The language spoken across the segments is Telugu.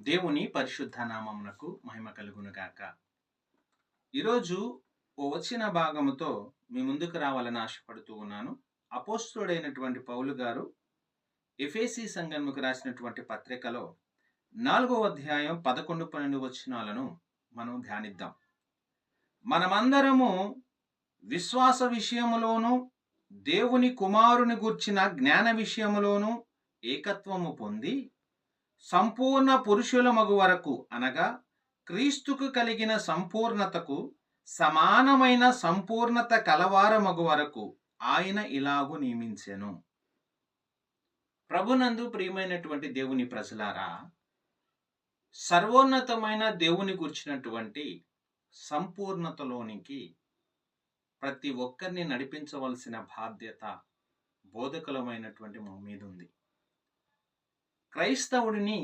దేవుని పరిశుద్ధ నామమునకు మహిమ కలుగునుగాక. ఈరోజు వచ్చిన భాగముతో మీ ముందుకు రావాలని ఆశపడుతూ ఉన్నాను. అపోస్తలుడైనటువంటి పౌలు గారు ఎఫెసీ సంఘముకు రాసినటువంటి పత్రికలో 4వ అధ్యాయం 11, 12 వచనాలను మనం ధ్యానిద్దాం. మనమందరము విశ్వాస విషయములోను దేవుని కుమారుని గూర్చిన జ్ఞాన విషయములోను ఏకత్వము పొంది సంపూర్ణ పురుషులమగు వరకు అనగా క్రీస్తుకు కలిగిన సంపూర్ణతకు సమానమైన సంపూర్ణత కలవారమగు వరకు ఆయన ఇలాగు నియమించెను. ప్రభునందు ప్రియమైనటువంటి దేవుని ప్రజలారా, సర్వోన్నతమైన దేవుని గుర్చినటువంటి సంపూర్ణతలోనికి ప్రతి ఒక్కరిని నడిపించవలసిన బాధ్యత బోధకులమైనటువంటి మా మీద ఉంది. క్రైస్తవుడిని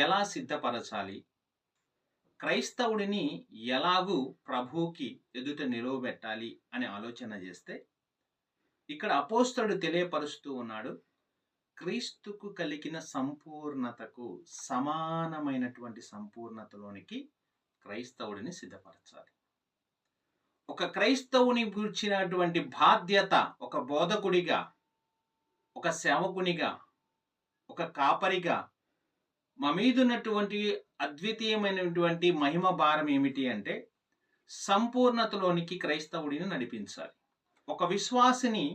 ఎలా సిద్ధపరచాలి, క్రైస్తవుడిని ఎలాగూ ప్రభువుకి ఎదుట నిలవబెట్టాలి అని ఆలోచన చేస్తే ఇక్కడ అపోస్తలుడు తెలియపరుస్తూ ఉన్నాడు. క్రీస్తుకు కలిగిన సంపూర్ణతకు సమానమైనటువంటి సంపూర్ణతలోనికి క్రైస్తవుడిని సిద్ధపరచాలి. ఒక క్రైస్తవుని గురించినటువంటి బాధ్యత ఒక బోధకుడిగా, ఒక సేవకునిగా, ఒక కాపరిగా మా మీద ఉన్నటువంటి అద్వితీయమైనటువంటి మహిమ భారం ఏమిటి అంటే సంపూర్ణతలోనికి క్రైస్తవుడిని నడిపించాలి. ఒక విశ్వాసిని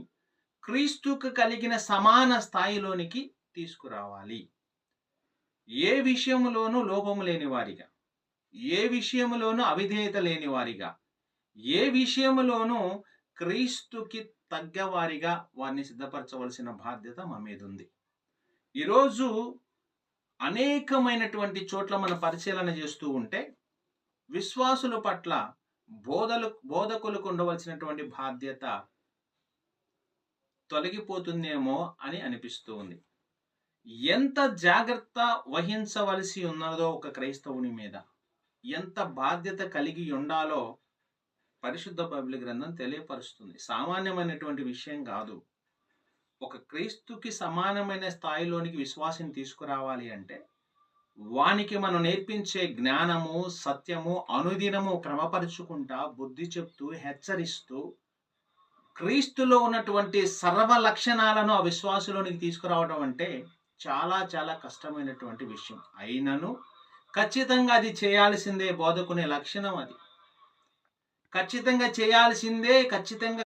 క్రీస్తుకు కలిగిన సమాన స్థాయిలోనికి తీసుకురావాలి. ఏ విషయంలోనూ లోపము లేని వారిగా, ఏ విషయంలోనూ అవిధేయత లేని వారిగా, ఏ విషయంలోనూ క్రీస్తుకి తగ్గవారిగా వారిని సిద్ధపరచవలసిన బాధ్యత మా మీద ఉంది. ఈరోజు అనేకమైనటువంటి చోట్ల మన పరిశీలన చేస్తూ ఉంటే విశ్వాసుల పట్ల బోధకులకు ఉండవలసినటువంటి బాధ్యత తొలగిపోతుందేమో అని అనిపిస్తూ ఉంది. ఎంత జాగ్రత్త వహించవలసి ఉన్నదో ఒక క్రైస్తవుని మీద, ఎంత బాధ్యత కలిగి ఉండాలో పరిశుద్ధ బైబిల్ గ్రంథం తెలియపరుస్తుంది. సామాన్యమైనటువంటి విషయం కాదు. ఒక క్రీస్తుకి సమానమైన స్థాయిలోనికి విశ్వాసిని తీసుకురావాలి అంటే వానికి మనం నేర్పించే జ్ఞానము, సత్యము అనుదినము క్రమపరుచుకుంటా, బుద్ధి చెప్తూ, హెచ్చరిస్తూ క్రీస్తులో ఉన్నటువంటి సర్వ లక్షణాలను ఆ విశ్వాసులోనికి తీసుకురావడం అంటే చాలా చాలా కష్టమైనటువంటి విషయం. అయినను ఖచ్చితంగా అది చేయాల్సిందే. బోధకునే లక్షణం అది. ఖచ్చితంగా చేయాల్సిందే. ఖచ్చితంగా